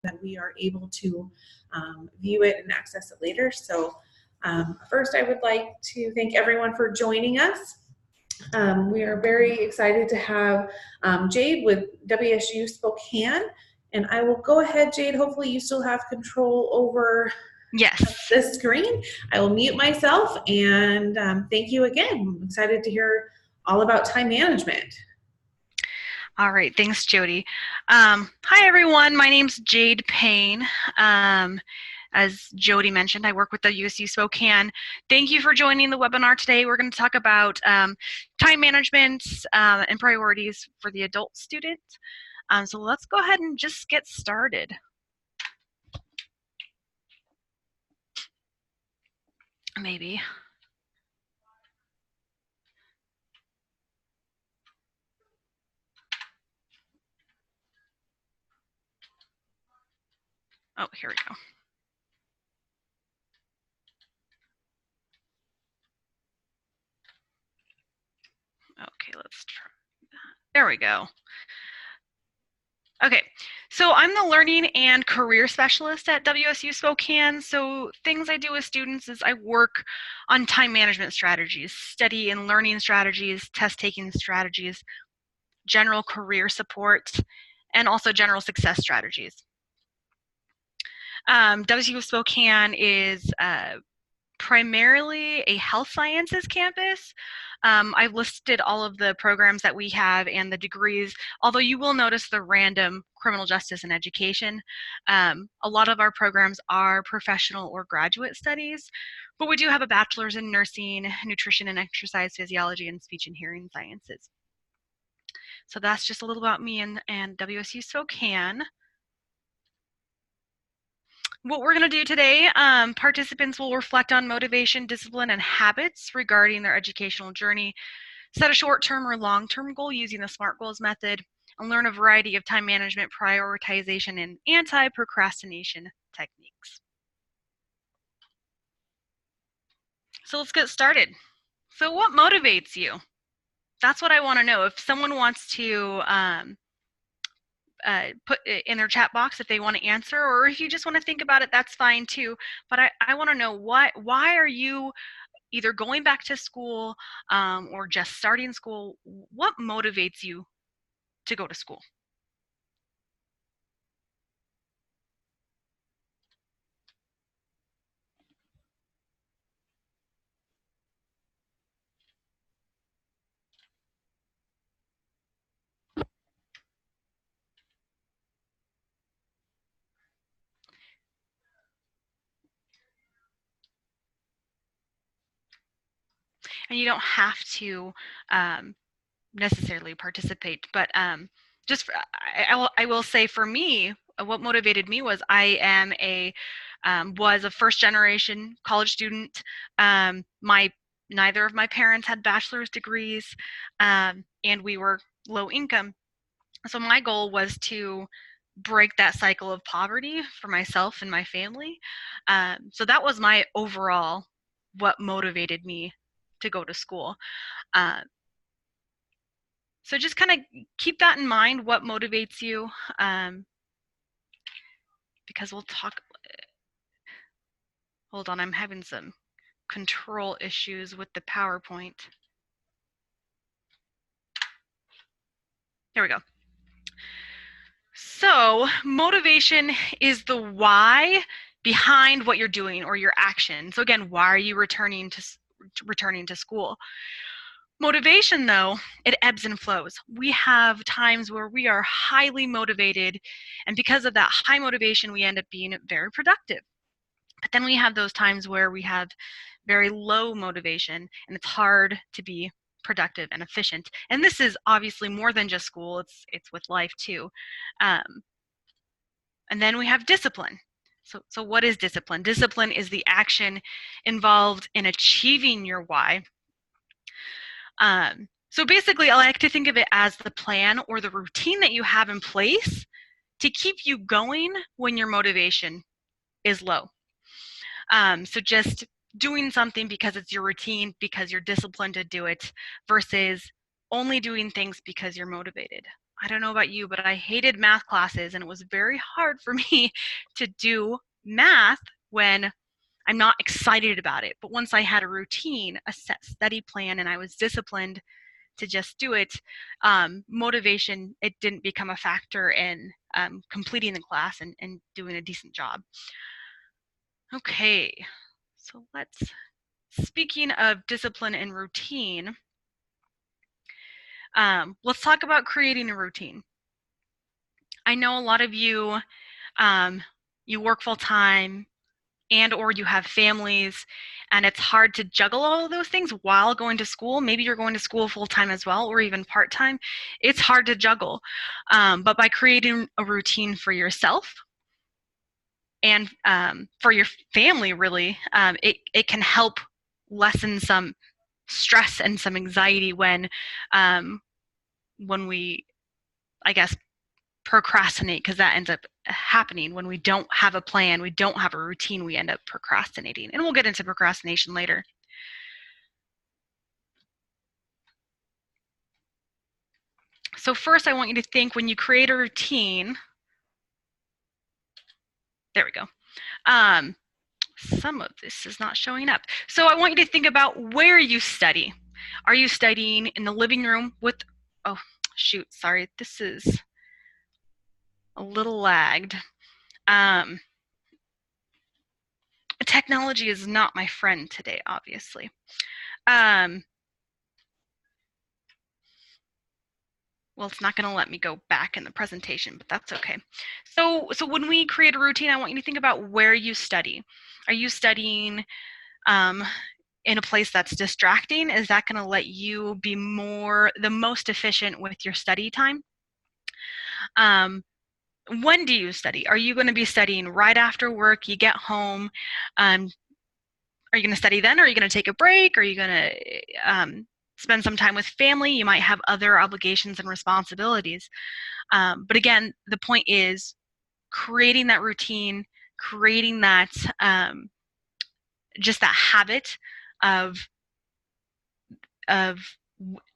that we are able to view it and access it later. So first, I would like to thank everyone for joining us. We are very excited to have Jayde with WSU Spokane. And I will go ahead, Jayde. Hopefully you still have control over the screen. I will mute myself, and thank you again. I'm excited to hear all about time management. All right, thanks, Jody. Hi, everyone. My name's Jayde Payne. As Jody mentioned, I work with the WSU Spokane. Thank you for joining the webinar today. We're going to talk about time management and priorities for the adult student. So let's go ahead and just get started. Maybe. Oh, here we go. Okay, let's try that. There we go. Okay, so I'm the Learning and Career Specialist at WSU Spokane. So things I do with students is I work on time management strategies, study and learning strategies, test-taking strategies, general career support, and also general success strategies. WSU Spokane is primarily a health sciences campus. I've listed all of the programs that we have and the degrees, although you will notice the random criminal justice and education. A lot of our programs are professional or graduate studies, but we do have a bachelor's in nursing, nutrition and exercise physiology, and speech and hearing sciences. So that's just a little about me and WSU Spokane. What we're going to do today, participants will reflect on motivation, discipline, and habits regarding their educational journey, set a short-term or long-term goal using the SMART goals method, and learn a variety of time management, prioritization, and anti-procrastination techniques. So let's get started. So what motivates you? That's what I want to know. If someone wants to put in their chat box if they want to answer, or if you just want to think about it, that's fine too. But I want to know why are you either going back to school or just starting school? What motivates you to go to school? And you don't have to necessarily participate, but just I will say for me, what motivated me was I am was a first generation college student. Neither of my parents had bachelor's degrees, and we were low income. So my goal was to break that cycle of poverty for myself and my family. So that was my overall what motivated me to go to school. So just kind of keep that in mind, what motivates you, because we'll talk. Hold on, I'm having some control issues with the PowerPoint. There we go. So motivation is the why behind what you're doing or your action. So again, why are you returning to school? Motivation, though, it ebbs and flows. We have times where we are highly motivated, and because of that high motivation, we end up being very productive. But then we have those times where we have very low motivation, and it's hard to be productive and efficient. And this is obviously more than just school, it's with life too. And then we have discipline. So what is discipline? Discipline is the action involved in achieving your why. So basically, I like to think of it as the plan or the routine that you have in place to keep you going when your motivation is low. So just doing something because it's your routine, because you're disciplined to do it, versus only doing things because you're motivated. I don't know about you, but I hated math classes, and it was very hard for me to do math when I'm not excited about it. But once I had a routine, a set study plan, and I was disciplined to just do it, motivation, it didn't become a factor in completing the class and doing a decent job. Okay, so speaking of discipline and routine, let's talk about creating a routine. I know a lot of you, you work full time and or you have families, and it's hard to juggle all of those things while going to school. Maybe you're going to school full time as well, or even part time. It's hard to juggle. But by creating a routine for yourself and for your family, really, it can help lessen some stress and some anxiety when we, I guess, procrastinate, because that ends up happening when we don't have a plan, we don't have a routine, we end up procrastinating. And we'll get into procrastination later. So first, I want you to think, when you create a routine, there we go. Some of this is not showing up. So I want you to think about where you study. Are you studying in the living room with, oh, shoot, sorry, this is a little lagged. Technology is not my friend today, obviously. Well, it's not going to let me go back in the presentation, but that's okay. So when we create a routine, I want you to think about where you study. Are you studying in a place that's distracting? Is that going to let you be the most efficient with your study time? When do you study? Are you going to be studying right after work? You get home. Are you going to study then? Or are you going to take a break? Are you going to spend some time with family? You might have other obligations and responsibilities. But again, the point is creating that routine, creating that just that habit of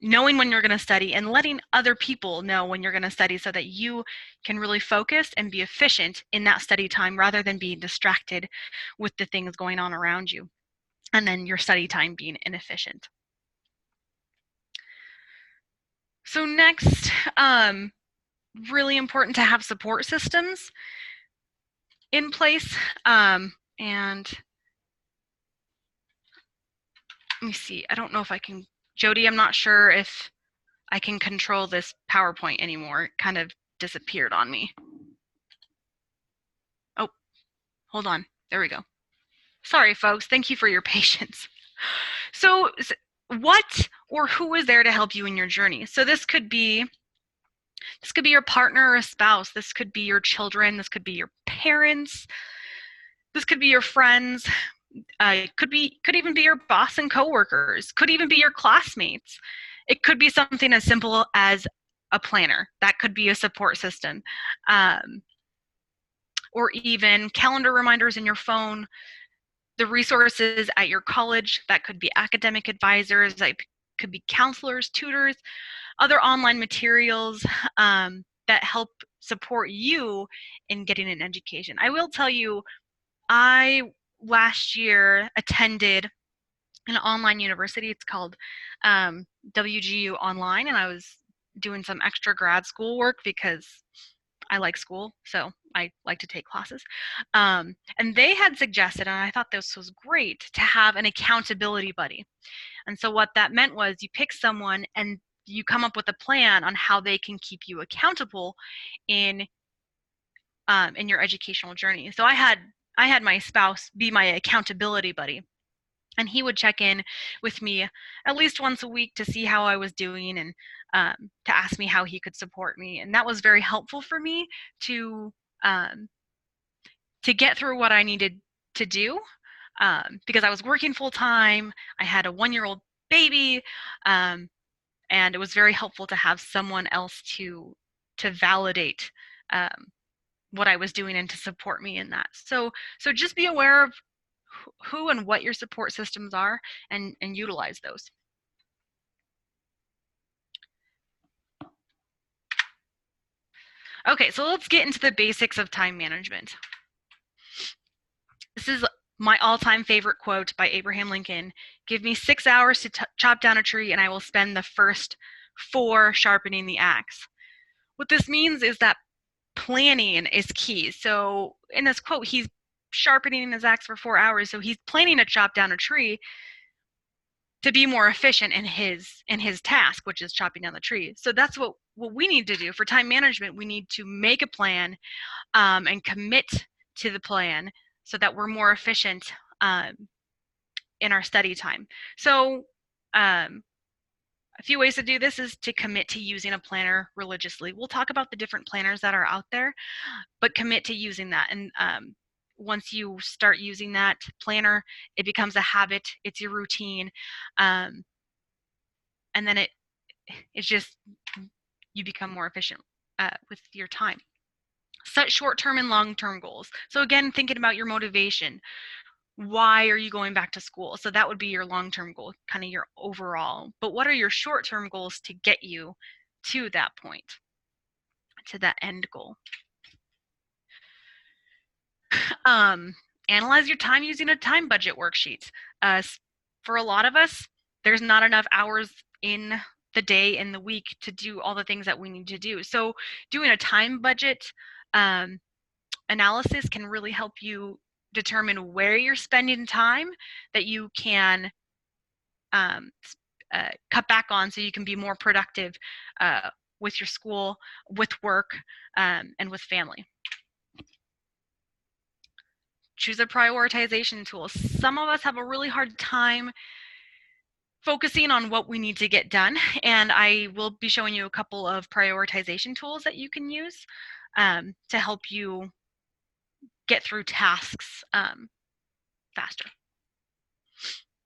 knowing when you're going to study and letting other people know when you're going to study, so that you can really focus and be efficient in that study time, rather than being distracted with the things going on around you, and then your study time being inefficient. So next, really important to have support systems in place. And let me see, I don't know if I can, Jody, I'm not sure if I can control this PowerPoint anymore. It kind of disappeared on me. Oh, hold on, there we go. Sorry, folks, thank you for your patience. So what or who is there to help you in your journey? So this could be your partner or a spouse. This could be your children. This could be your parents. This could be your friends. Could even be your boss and coworkers. Could even be your classmates. It could be something as simple as a planner. That could be a support system. Or even calendar reminders in your phone. The resources at your college, that could be academic advisors, that could be counselors, tutors, other online materials that help support you in getting an education. I will tell you, I last year attended an online university. It's called WGU Online, and I was doing some extra grad school work because I like school, so I like to take classes. And they had suggested, and I thought this was great, to have an accountability buddy. And so what that meant was you pick someone and you come up with a plan on how they can keep you accountable in your educational journey. So I had my spouse be my accountability buddy, and he would check in with me at least once a week to see how I was doing, and to ask me how he could support me. And that was very helpful for me to get through what I needed to do, because I was working full time. I had a 1-year-old baby, and it was very helpful to have someone else to validate what I was doing and to support me in that. So just be aware of who and what your support systems are, and utilize those. Okay, so let's get into the basics of time management. This is my all-time favorite quote by Abraham Lincoln. Give me 6 hours to chop down a tree and I will spend the first 4 sharpening the axe. What this means is that planning is key. So in this quote, he's sharpening his axe for 4 hours. So he's planning to chop down a tree to be more efficient in his task, which is chopping down the tree. So that's what we need to do for time management. We need to make a plan and commit to the plan so that we're more efficient in our study time. So a few ways to do this is to commit to using a planner religiously. We'll talk about the different planners that are out there, but commit to using that. And once you start using that planner, it becomes a habit. It's your routine. And then it's just, you become more efficient with your time. Set short-term and long-term goals. So again, thinking about your motivation. Why are you going back to school? So that would be your long-term goal, kind of your overall. But what are your short-term goals to get you to that point, to that end goal? Analyze your time using a time budget worksheet. For a lot of us, there's not enough hours in the day and the week to do all the things that we need to do. So doing a time budget analysis can really help you determine where you're spending time that you can cut back on so you can be more productive with your school, with work, and with family. Choose a prioritization tool. Some of us have a really hard time focusing on what we need to get done, and I will be showing you a couple of prioritization tools that you can use to help you get through tasks faster.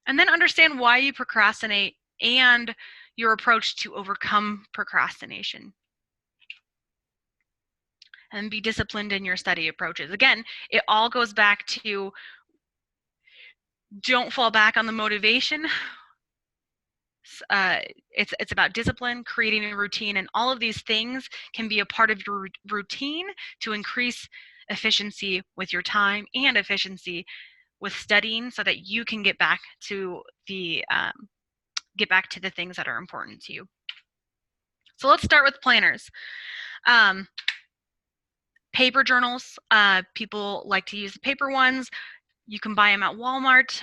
And then understand why you procrastinate and your approach to overcome procrastination. And be disciplined in your study approaches. Again, it all goes back to don't fall back on the motivation. It's about discipline, creating a routine, and all of these things can be a part of your routine to increase efficiency with your time and efficiency with studying so that you can get back to the things that are important to you. So let's start with planners. Paper journals, people like to use the paper ones. You can buy them at Walmart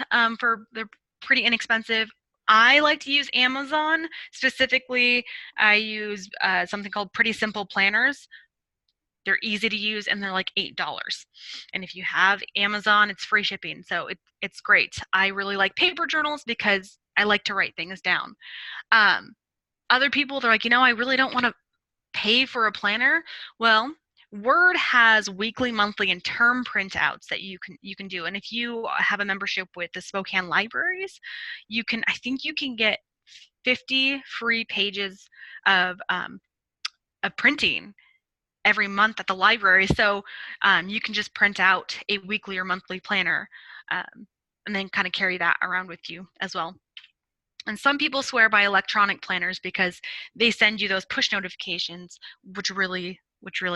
they're pretty inexpensive. I like to use Amazon. Specifically, I use something called Pretty Simple Planners. They're easy to use and they're like $8. And if you have Amazon, it's free shipping. So it's great. I really like paper journals because I like to write things down. Other people, they're like, I really don't want to pay for a planner. Well, Word has weekly, monthly, and term printouts that you can do. And if you have a membership with the Spokane libraries, I think you can get 50 free pages of printing every month at the library. So you can just print out a weekly or monthly planner and then kind of carry that around with you as well. And some people swear by electronic planners because they send you those push notifications, which really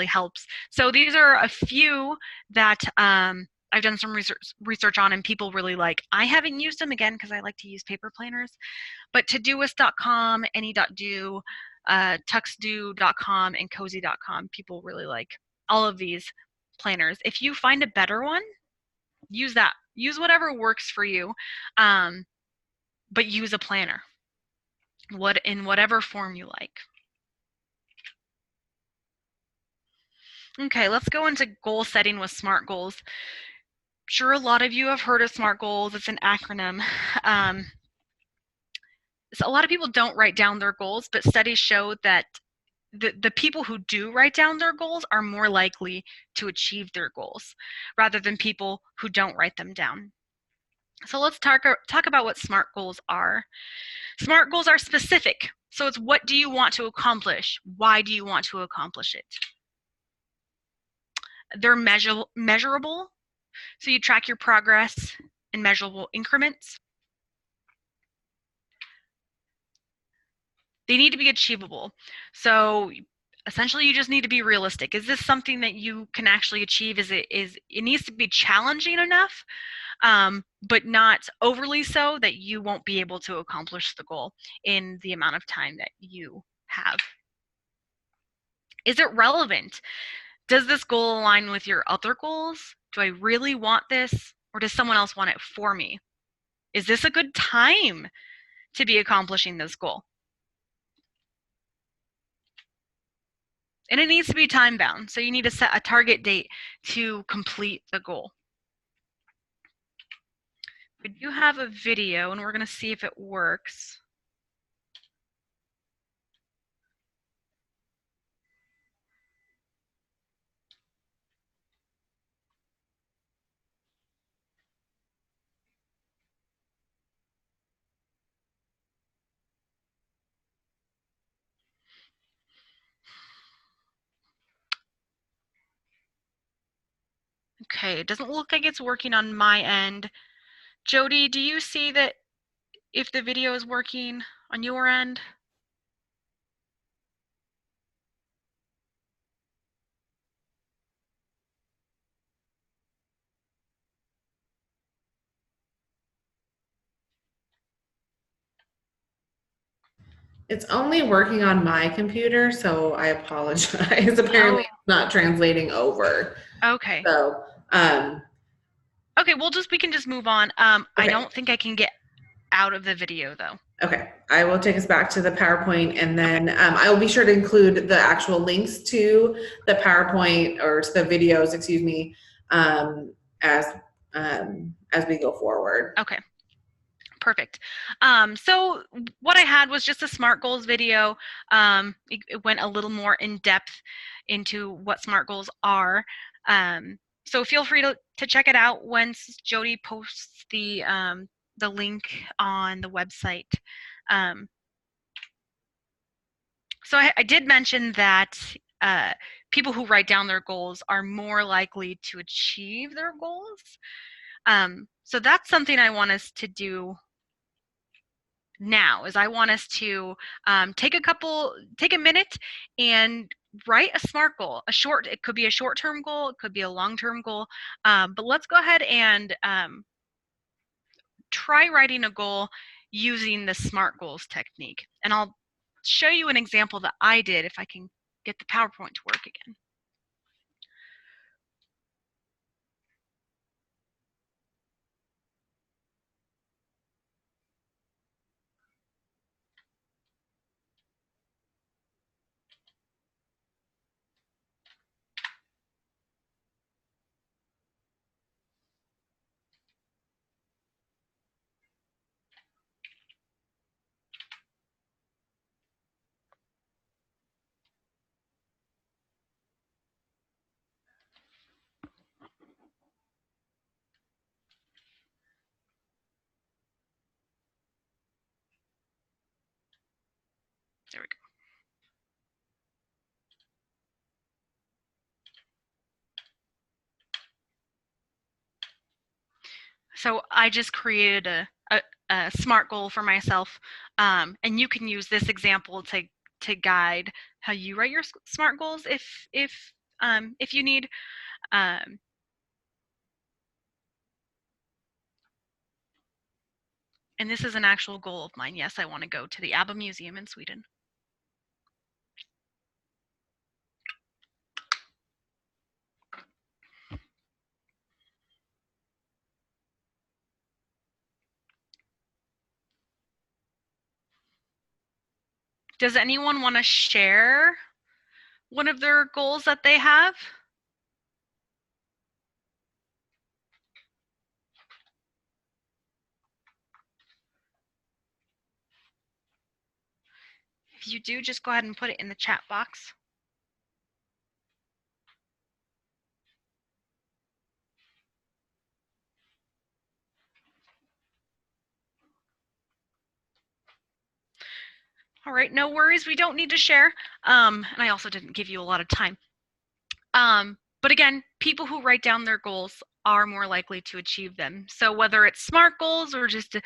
helps. So these are a few that I've done some research on and people really like. I haven't used them, again, because I like to use paper planners. But Todoist.com, Any.do, Tuxdo.com, and Cozy.com, people really like all of these planners. If you find a better one, use that. Use whatever works for you. But use a planner, in whatever form you like. Okay, let's go into goal setting with SMART goals. Sure, a lot of you have heard of SMART goals. It's an acronym. So a lot of people don't write down their goals, but studies show that the people who do write down their goals are more likely to achieve their goals rather than people who don't write them down. So let's talk about what SMART goals are. SMART goals are specific. So it's what do you want to accomplish? Why do you want to accomplish it? They're measurable. So you track your progress in measurable increments. They need to be achievable. So essentially you just need to be realistic. Is this something that you can actually achieve? It needs to be challenging enough, but not overly so that you won't be able to accomplish the goal in the amount of time that you have. Is it relevant? Does this goal align with your other goals? Do I really want this, or does someone else want it for me? Is this a good time to be accomplishing this goal? And it needs to be time bound, so you need to set a target date to complete the goal. We do have a video, and we're going to see if it works. Okay, it doesn't look like it's working on my end. Jody, do you see that if the video is working on your end? It's only working on my computer, so I apologize. Apparently, it's not translating over. Okay. So, okay, we can just move on. Okay. I don't think I can get out of the video though. Okay, I will take us back to the PowerPoint, and then I will be sure to include the actual links to the PowerPoint or to the videos, excuse me, as we go forward. Okay. Perfect. So what I had was just a SMART goals video. It went a little more in depth into what SMART goals are. So feel free to check it out once Jody posts the link on the website. So I did mention that people who write down their goals are more likely to achieve their goals. So that's something I want us to do now. I want us to take a minute and write a SMART goal. It could be a short-term goal, it could be a long-term goal, but let's go ahead and try writing a goal using the SMART goals technique. And I'll show you an example that I did if I can get the PowerPoint to work again. There we go. So I just created a SMART goal for myself, and you can use this example to guide how you write your SMART goals if you need. And this is an actual goal of mine. Yes, I want to go to the ABBA Museum in Sweden. Does anyone want to share one of their goals that they have? If you do, just go ahead and put it in the chat box. All right, no worries. We don't need to share. And I also didn't give you a lot of time. But again, people who write down their goals are more likely to achieve them. So whether it's SMART goals or just a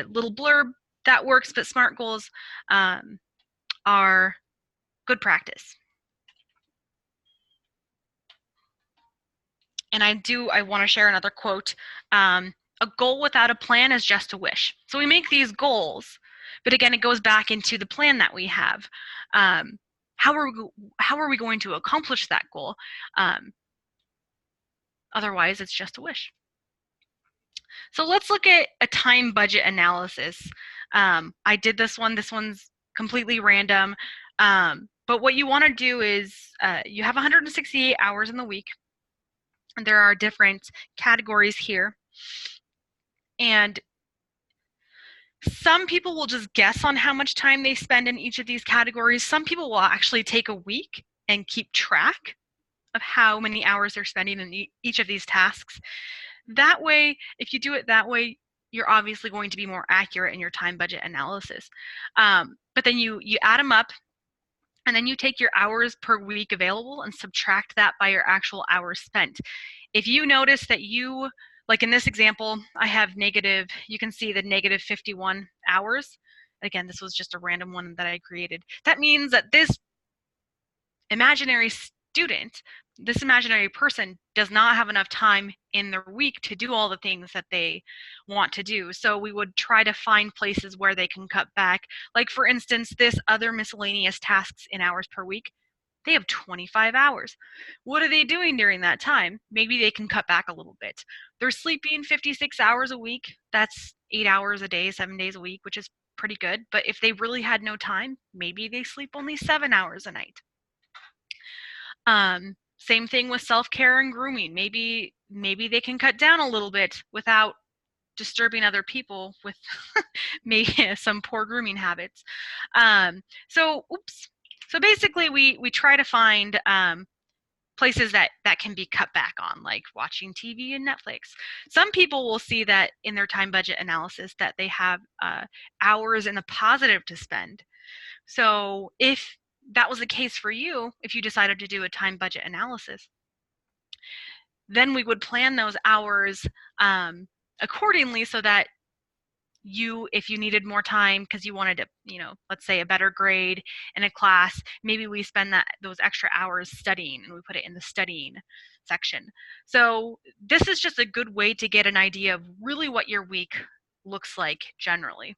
little blurb, that works. But SMART goals are good practice. And I want to share another quote. A goal without a plan is just a wish. So we make these goals, but again, it goes back into the plan that we have. How are we going to accomplish that goal? Otherwise, it's just a wish. So let's look at a time budget analysis. I did this one. This one's completely random. But what you want to do is you have 168 hours in the week. And there are different categories here. And some people will just guess on how much time they spend in each of these categories. Some people will actually take a week and keep track of how many hours they're spending in each of these tasks. That way, if you do it that way, you're obviously going to be more accurate in your time budget analysis. But then you add them up, and then you take your hours per week available and subtract that by your actual hours spent. If you notice that you, like in this example, I have negative, you can see the negative 51 hours. Again, this was just a random one that I created. That means that this imaginary student, this imaginary person does not have enough time in their week to do all the things that they want to do. So we would try to find places where they can cut back. Like for instance, this other miscellaneous tasks in hours per week, they have 25 hours. What are they doing during that time? Maybe they can cut back a little bit. They're sleeping 56 hours a week. That's 8 hours a day, 7 days a week, which is pretty good. But if they really had no time, maybe they sleep only 7 hours a night. Same thing with self-care and grooming. Maybe they can cut down a little bit without disturbing other people with maybe some poor grooming habits. So basically we try to find places that can be cut back on, like watching TV and Netflix. Some people will see that in their time budget analysis that they have hours in the positive to spend. So if that was the case for you, if you decided to do a time budget analysis, then we would plan those hours accordingly so that if you needed more time because you wanted to, let's say a better grade in a class, maybe we spend those extra hours studying and we put it in the studying section. So this is just a good way to get an idea of really what your week looks like generally.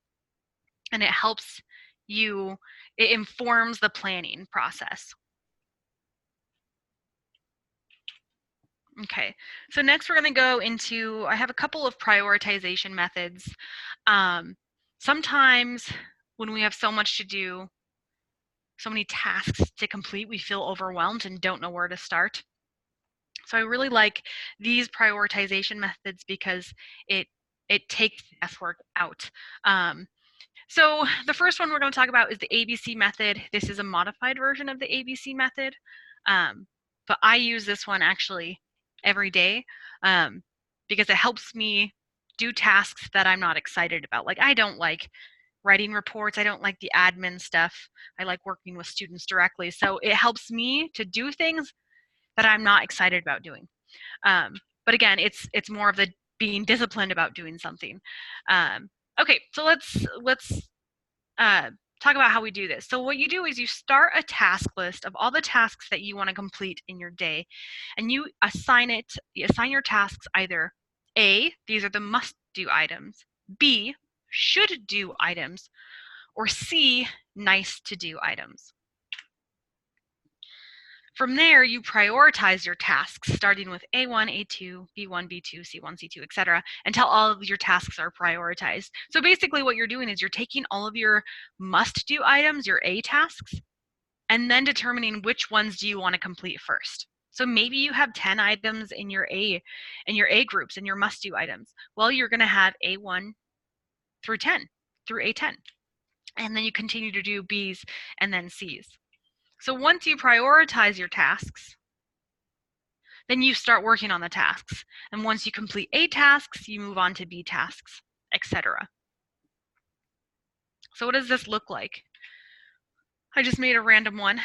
And it helps you, it informs the planning process. Okay, so next we're going to go into, I have a couple of prioritization methods. Sometimes when we have so much to do, so many tasks to complete, we feel overwhelmed and don't know where to start. So I really like these prioritization methods because it takes the guesswork out. So the first one we're going to talk about is the ABC method. This is a modified version of the ABC method, but I use this one actually every day because it helps me do tasks that I'm not excited about. Like I don't like writing reports. I don't like the admin stuff. I like working with students directly. So it helps me to do things that I'm not excited about doing. But again, it's more of the being disciplined about doing something. Okay, so let's talk about how we do this. So what you do is you start a task list of all the tasks that you want to complete in your day, and you assign your tasks either A, these are the must-do items, B, should-do items, or C, nice-to-do items. From there, you prioritize your tasks, starting with A1, A2, B1, B2, C1, C2, etc., until all of your tasks are prioritized. So basically what you're doing is you're taking all of your must-do items, your A tasks, and then determining which ones do you want to complete first. So maybe you have 10 items in your A groups and your must-do items. Well, you're going to have A1 through 10, through A10. And then you continue to do Bs and then Cs. So once you prioritize your tasks, then you start working on the tasks. And once you complete A tasks, you move on to B tasks, etc. So what does this look like? I just made a random one.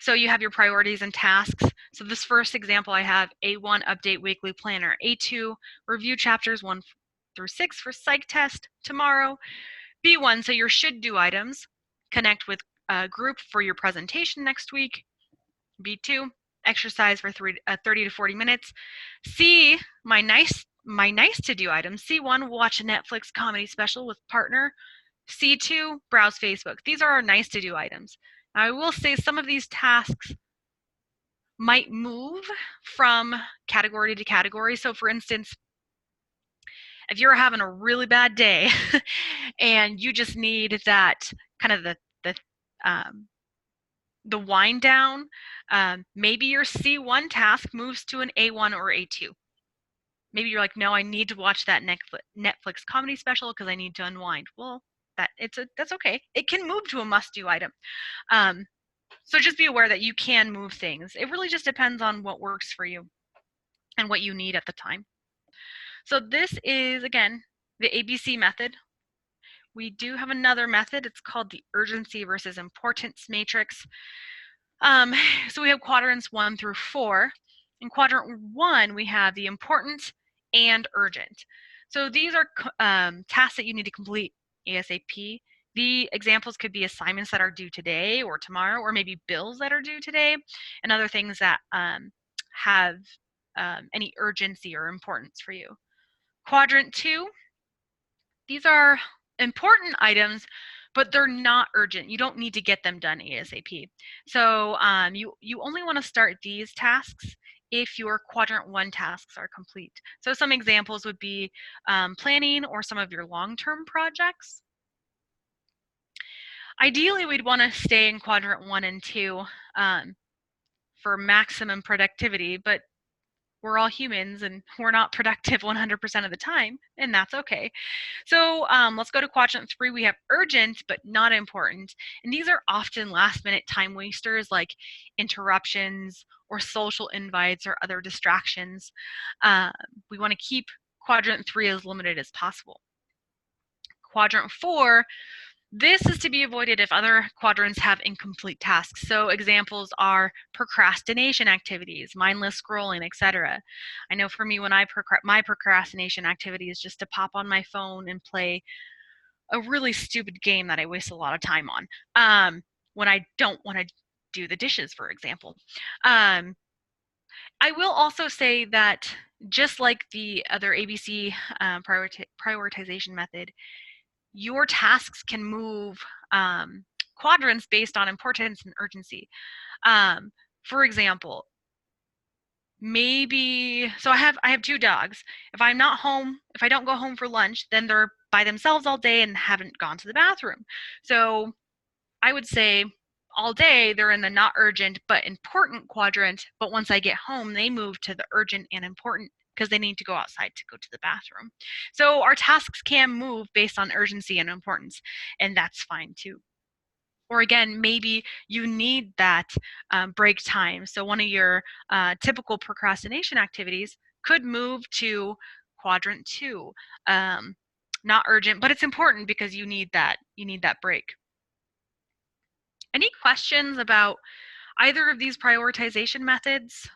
So you have your priorities and tasks. So this first example I have A1, update weekly planner. A2, review chapters 1 through 6 for psych test tomorrow. B1, so your should do items, connect with group for your presentation next week. B2, exercise for 30 to 40 minutes. C, my nice to do items. C1, watch a Netflix comedy special with partner. C2, browse Facebook. These are our nice to do items. Now, I will say some of these tasks might move from category to category. So for instance, if you're having a really bad day and you just need that kind of the wind down, maybe your C1 task moves to an A1 or A2. Maybe you're like, no, I need to watch that Netflix comedy special because I need to unwind. Well, that's okay. It can move to a must-do item. So just be aware that you can move things. It really just depends on what works for you and what you need at the time. So this is, again, the ABC method. We do have another method. It's called the urgency versus importance matrix. So we have quadrants 1 through 4. In quadrant 1, we have the important and urgent. So these are tasks that you need to complete ASAP. The examples could be assignments that are due today or tomorrow, or maybe bills that are due today, and other things that have any urgency or importance for you. Quadrant 2, these are important items, but they're not urgent. You don't need to get them done ASAP. So you only want to start these tasks if your quadrant 1 tasks are complete. So some examples would be planning or some of your long-term projects. Ideally, we'd want to stay in quadrant 1 and 2 for maximum productivity, but we're all humans and we're not productive 100% of the time, and that's okay. So let's go to quadrant 3. We have urgent but not important, and these are often last-minute time wasters like interruptions or social invites or other distractions. We want to keep quadrant 3 as limited as possible. Quadrant 4, this is to be avoided if other quadrants have incomplete tasks. So examples are procrastination activities, mindless scrolling, etc. I know for me, when my procrastination activity is just to pop on my phone and play a really stupid game that I waste a lot of time on when I don't want to do the dishes, for example. I will also say that just like the other ABC prioritization method, your tasks can move quadrants based on importance and urgency. For example, maybe, so I have 2 dogs. If I'm not home, if I don't go home for lunch, then they're by themselves all day and haven't gone to the bathroom. So I would say all day they're in the not urgent but important quadrant, but once I get home, they move to the urgent and important because they need to go outside to go to the bathroom. So our tasks can move based on urgency and importance, and that's fine too. Or again, maybe you need that break time. So one of your typical procrastination activities could move to quadrant 2. Not urgent, but it's important because you need that break. Any questions about either of these prioritization methods?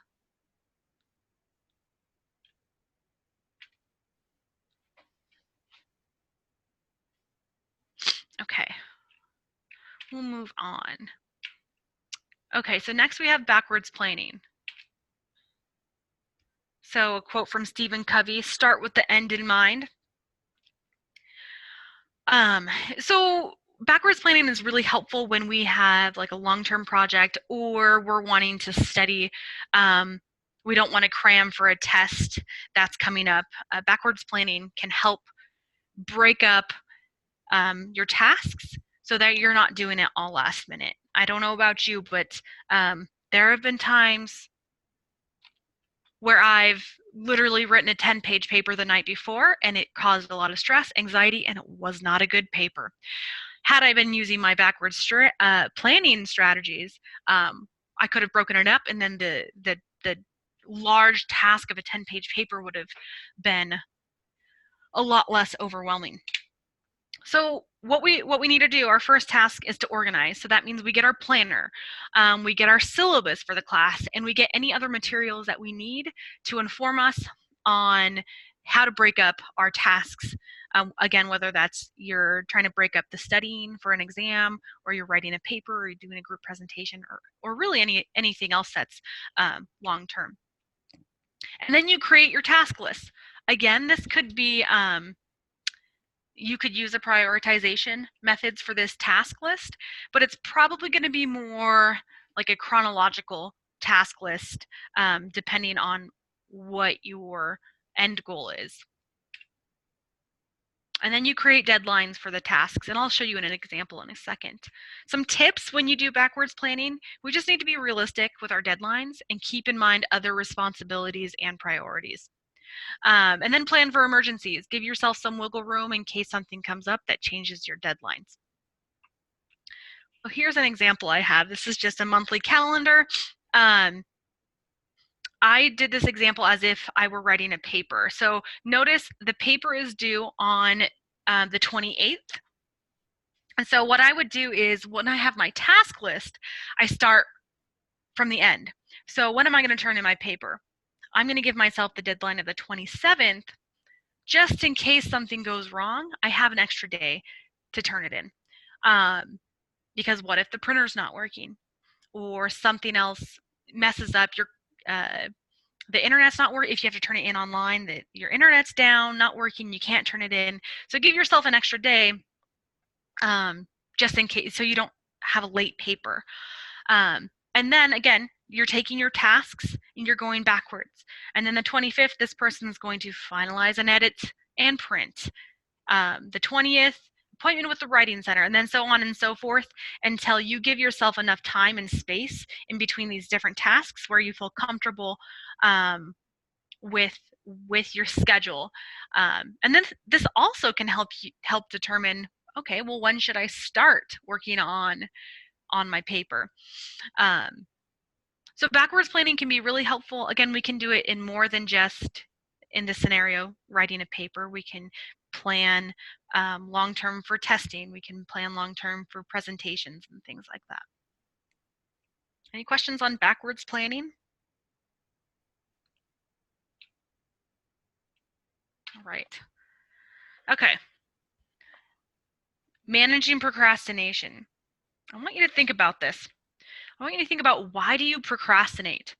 Okay, we'll move on. Okay, so next we have backwards planning. So a quote from Stephen Covey, start with the end in mind. So backwards planning is really helpful when we have like a long-term project or we're wanting to study. We don't want to cram for a test that's coming up. Backwards planning can help break up your tasks so that you're not doing it all last minute. I don't know about you, but there have been times where I've literally written a 10-page paper the night before and it caused a lot of stress, anxiety, and it was not a good paper. Had I been using my backwards planning strategies, I could have broken it up, and then the large task of a 10-page paper would have been a lot less overwhelming. So what we need to do, our first task is to organize. So that means we get our planner, we get our syllabus for the class, and we get any other materials that we need to inform us on how to break up our tasks Again, whether that's you're trying to break up the studying for an exam, or you're writing a paper, or you're doing a group presentation, or really anything else that's long term. And then you create your task list. Again, this could be, you could use a prioritization methods for this task list, but it's probably going to be more like a chronological task list, depending on what your end goal is. And then you create deadlines for the tasks, and I'll show you an example in a second. Some tips when you do backwards planning: we just need to be realistic with our deadlines and keep in mind other responsibilities and priorities. And then plan for emergencies. Give yourself some wiggle room in case something comes up that changes your deadlines. So here's an example I have. This is just a monthly calendar. I did this example as if I were writing a paper. So notice the paper is due on the 28th. And so what I would do is, when I have my task list, I start from the end. So when am I going to turn in my paper? I'm going to give myself the deadline of the 27th, just in case something goes wrong. I have an extra day to turn it in. Because what if the printer's not working, or something else messes up? The internet's not working. If you have to turn it in online, your internet's down, not working, you can't turn it in. So give yourself an extra day, just in case, so you don't have a late paper. And then again, you're taking your tasks and you're going backwards. And then the 25th, this person is going to finalize and edit and print. The 20th, appointment with the writing center, and then so on and so forth, until you give yourself enough time and space in between these different tasks where you feel comfortable with your schedule. And then this also can help determine, okay, well, when should I start working on my paper? So backwards planning can be really helpful. Again, we can do it in more than just, in this scenario, writing a paper. We can plan long-term for testing. We can plan long-term for presentations and things like that. Any questions on backwards planning? All right. Okay. Managing procrastination. I want you to think about this. I want you to think about, why do you procrastinate?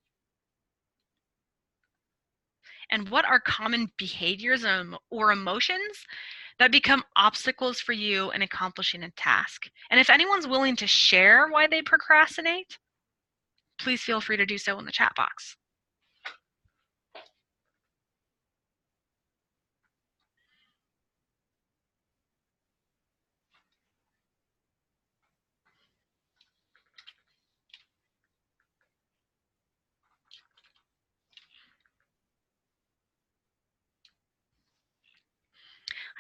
And what are common behaviors or emotions that become obstacles for you in accomplishing a task? And if anyone's willing to share why they procrastinate, please feel free to do so in the chat box.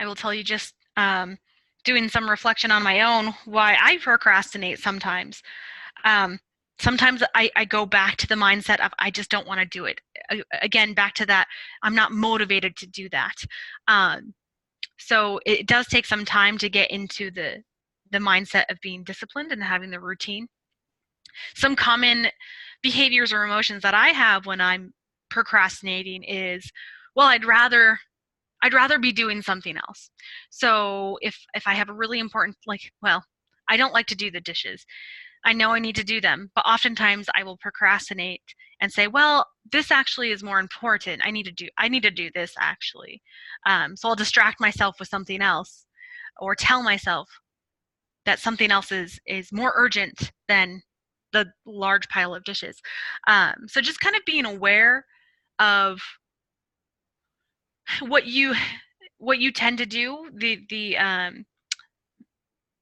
I will tell you, just doing some reflection on my own, why I procrastinate sometimes. Sometimes I go back to the mindset of, I just don't want to do it. Again, back to that, I'm not motivated to do that. So it does take some time to get into the mindset of being disciplined and having the routine. Some common behaviors or emotions that I have when I'm procrastinating is, well, I'd rather be doing something else. So if I have a really important, well, I don't like to do the dishes. I know I need to do them, but oftentimes I will procrastinate and say, well, this actually is more important. I need to do this actually. So I'll distract myself with something else, or tell myself that something else is more urgent than the large pile of dishes. So just kind of being aware of what you tend to do,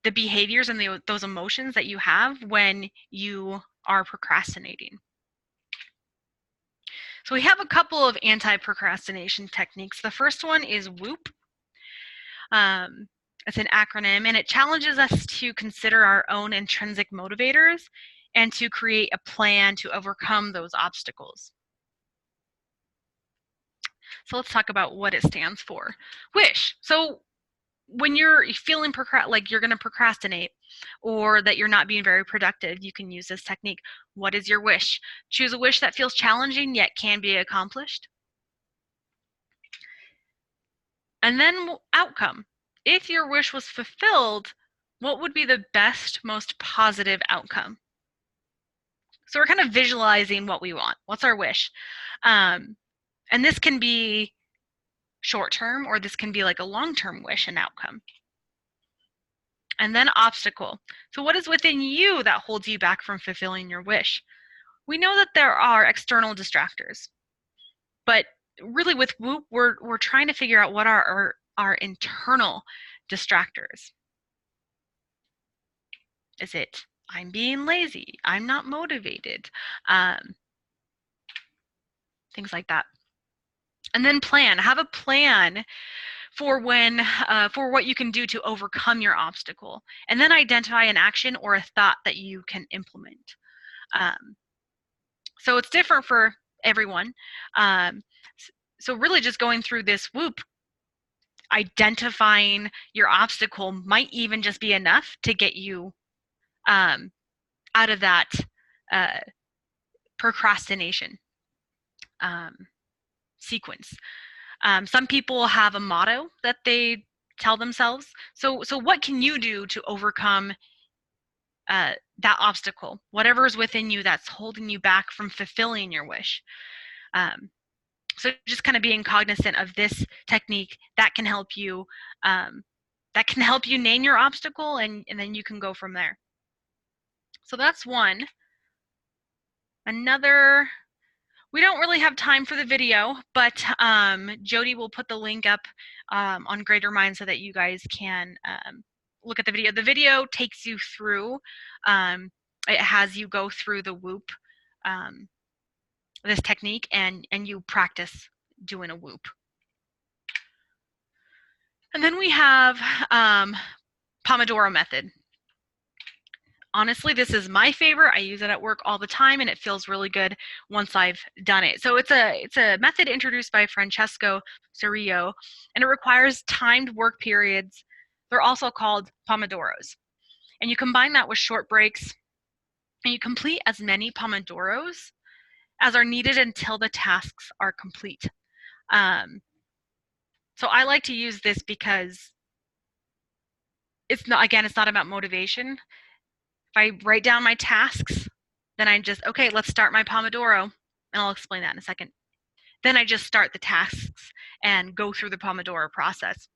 the behaviors and those emotions that you have when you are procrastinating. So we have a couple of anti-procrastination techniques. The first one is WHOOP. It's an acronym, and it challenges us to consider our own intrinsic motivators and to create a plan to overcome those obstacles. So let's talk about what it stands for. Wish. So when you're feeling like you're going to procrastinate, or that you're not being very productive, you can use this technique. What is your wish? Choose a wish that feels challenging yet can be accomplished. And then outcome. If your wish was fulfilled, what would be the best, most positive outcome? So we're kind of visualizing what we want. What's our wish? And this can be short term, or this can be like a long term wish and outcome. And then obstacle. So what is within you that holds you back from fulfilling your wish? We know that there are external distractors, but really with WOOP, we're trying to figure out what are our internal distractors. Is it I'm being lazy, I'm not motivated, things like that. And then plan. Have a plan for for what you can do to overcome your obstacle, and then identify an action or a thought that you can implement. So it's different for everyone. So really just going through this WOOP, identifying your obstacle might even just be enough to get you out of that procrastination sequence. Some people have a motto that they tell themselves. So what can you do to overcome that obstacle, whatever is within you that's holding you back from fulfilling your wish? So just kind of being cognizant of this technique that can help you name your obstacle, and then you can go from there. So that's one. Another, we don't really have time for the video, but Jody will put the link up on Greater Mind so that you guys can look at the video. The video takes you through, it has you go through the WOOP, this technique, and you practice doing a WOOP. And then we have Pomodoro method. Honestly, this is my favorite. I use it at work all the time, and it feels really good once I've done it. So it's a method introduced by Francesco Cirillo, and it requires timed work periods. They're also called Pomodoros. And you combine that with short breaks, and you complete as many Pomodoros as are needed until the tasks are complete. So I like to use this because it's not about motivation. If I write down my tasks, then I just, okay, let's start my Pomodoro, and I'll explain that in a second. Then I just start the tasks and go through the Pomodoro process.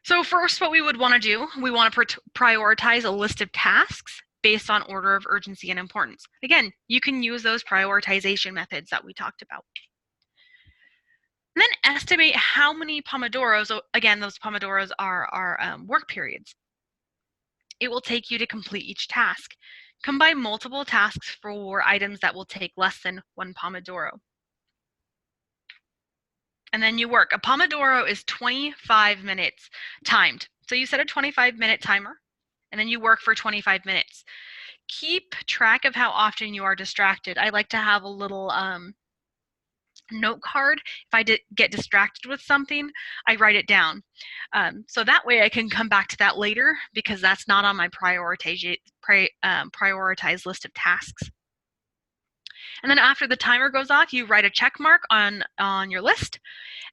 So first, what we would want to do, we want to prioritize a list of tasks based on order of urgency and importance. Again, you can use those prioritization methods that we talked about. And then estimate how many Pomodoros, again, those Pomodoros are work periods, it will take you to complete each task. Combine multiple tasks for items that will take less than 1 Pomodoro. And then you work. A Pomodoro is 25 minutes timed. So you set a 25-minute timer, and then you work for 25 minutes. Keep track of how often you are distracted. I like to have a little note card. If I get distracted with something, I write it down. So that way I can come back to that later, because that's not on my prioritized list of tasks. And then after the timer goes off, you write a check mark on your list,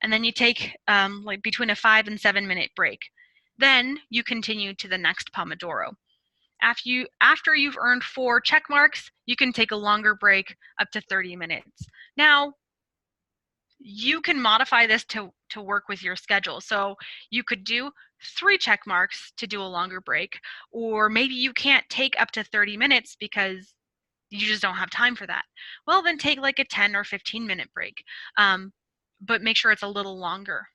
and then you take like between a 5 and 7 minute break. Then you continue to the next Pomodoro. After you've earned 4 check marks, you can take a longer break up to 30 minutes. Now, you can modify this to work with your schedule. So you could do 3 check marks to do a longer break, or maybe you can't take up to 30 minutes because you just don't have time for that. Well, then take like a 10 or 15-minute break, but make sure it's a little longer.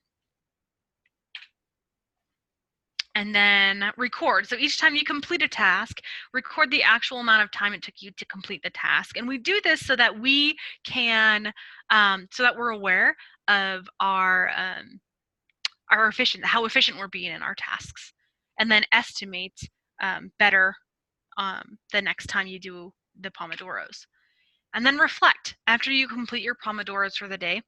And then record. So each time you complete a task, record the actual amount of time it took you to complete the task. And we do this so that we can, so that we're aware of our how efficient we're being in our tasks, and then estimate better the next time you do the Pomodoros. And then reflect. After you complete your Pomodoros for the day,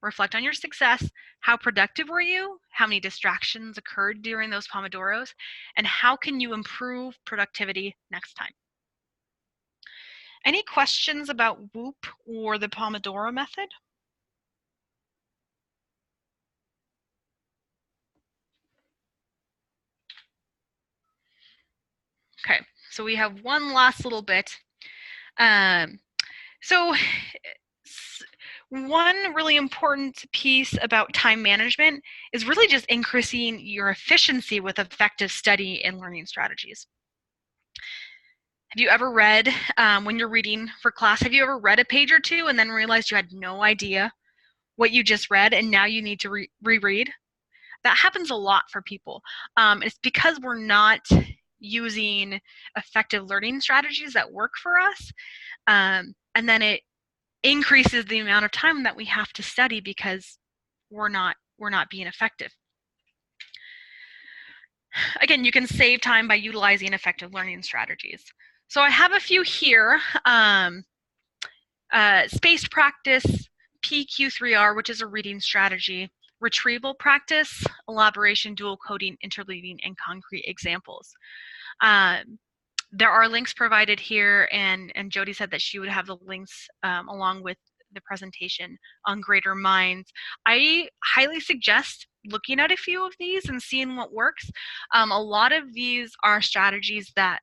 reflect on your success. How productive were you? How many distractions occurred during those Pomodoros? And how can you improve productivity next time? Any questions about WOOP or the Pomodoro method? Okay, so we have one last little bit. So one really important piece about time management is really just increasing your efficiency with effective study and learning strategies. Have you ever read, when you're reading for class, have you ever read a page or two and then realized you had no idea what you just read and now you need to reread? That happens a lot for people. It's because we're not using effective learning strategies that work for us. And then it increases the amount of time that we have to study because we're not being effective. Again, you can save time by utilizing effective learning strategies. So I have a few here. Spaced practice, PQ3R, which is a reading strategy, retrieval practice, elaboration, dual coding, interleaving, and concrete examples. There are links provided here, and Jody said that she would have the links along with the presentation on Greater Minds. I highly suggest looking at a few of these and seeing what works. A lot of these are strategies that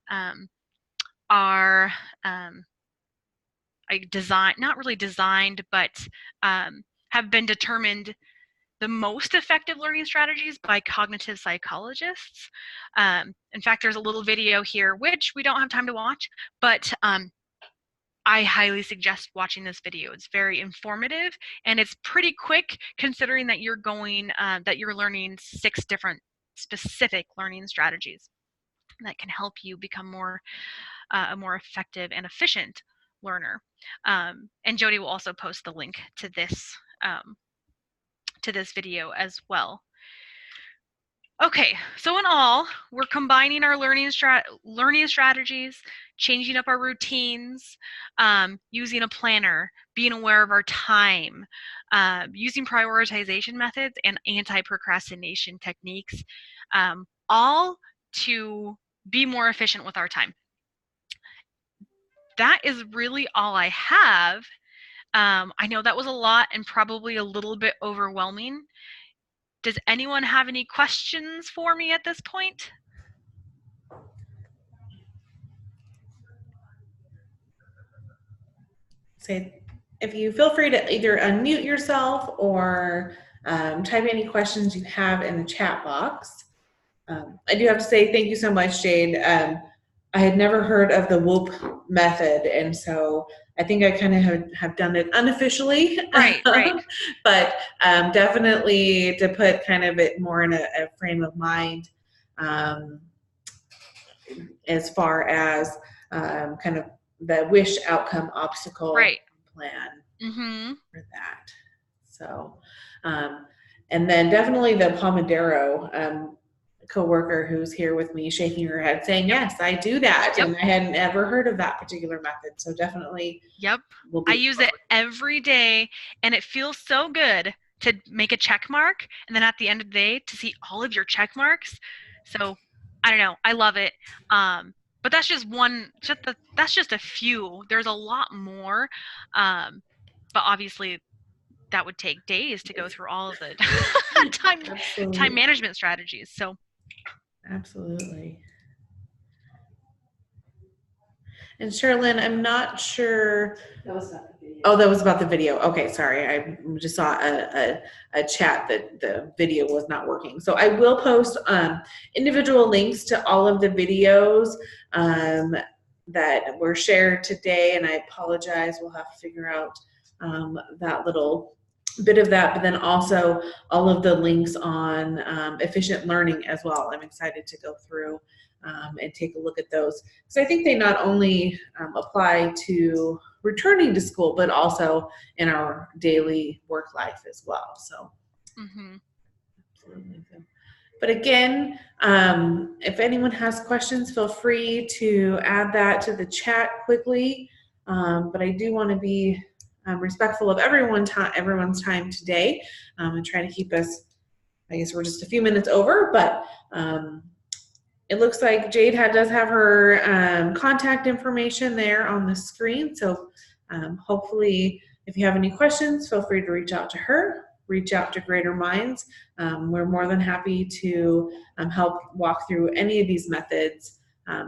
are not really designed, but have been determined the most effective learning strategies by cognitive psychologists. In fact, there's a little video here, which we don't have time to watch, but I highly suggest watching this video. It's very informative and it's pretty quick considering that you're learning 6 different specific learning strategies that can help you become a more effective and efficient learner. And Jody will also post the link to this video as well. Okay, so in all, we're combining our learning strategies, changing up our routines, using a planner, being aware of our time, using prioritization methods and anti-procrastination techniques, all to be more efficient with our time. That is really all I have. I know that was a lot and probably a little bit overwhelming. Does anyone have any questions for me at this point? Say, if you feel free to either unmute yourself or type any questions you have in the chat box. I do have to say thank you so much, Jade. I had never heard of the WHOOP method, and so I think I kind of have done it unofficially. Right. But definitely to put kind of it more in a frame of mind as far as kind of the wish outcome obstacle plan for that. So, and then definitely the Pomodoro coworker who's here with me shaking her head saying, yes, I do that. And I hadn't ever heard of that particular method. So definitely. I use it every day and it feels so good to make a check mark and then at the end of the day to see all of your check marks. So I don't know, I love it. But that's just that's just a few. There's a lot more. But obviously that would take days to go through all of the time management strategies. So absolutely. And Sherilyn, I'm not sure. That was not the video. Oh, that was about the video. Okay, sorry. I just saw a chat that the video was not working. So I will post individual links to all of the videos that were shared today. And I apologize. We'll have to figure out that little bit of that, but then also all of the links on efficient learning as well. I'm excited to go through and take a look at those. So I think they not only apply to returning to school, but also in our daily work life as well. So, absolutely. But again, if anyone has questions, feel free to add that to the chat quickly. But I do want to be respectful of everyone's time today and try to keep us, I guess we're just a few minutes over, but it looks like Jade does have her contact information there on the screen. So hopefully if you have any questions, feel free to reach out to her, reach out to Greater Minds. We're more than happy to help walk through any of these methods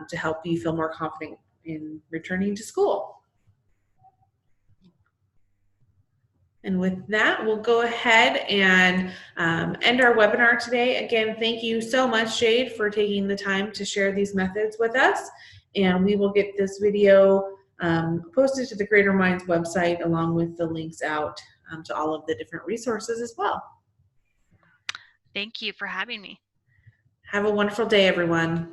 to help you feel more confident in returning to school. And with that, we'll go ahead and end our webinar today. Again, thank you so much, Jayde, for taking the time to share these methods with us. And we will get this video posted to the Greater Minds website along with the links out to all of the different resources as well. Thank you for having me. Have a wonderful day, everyone.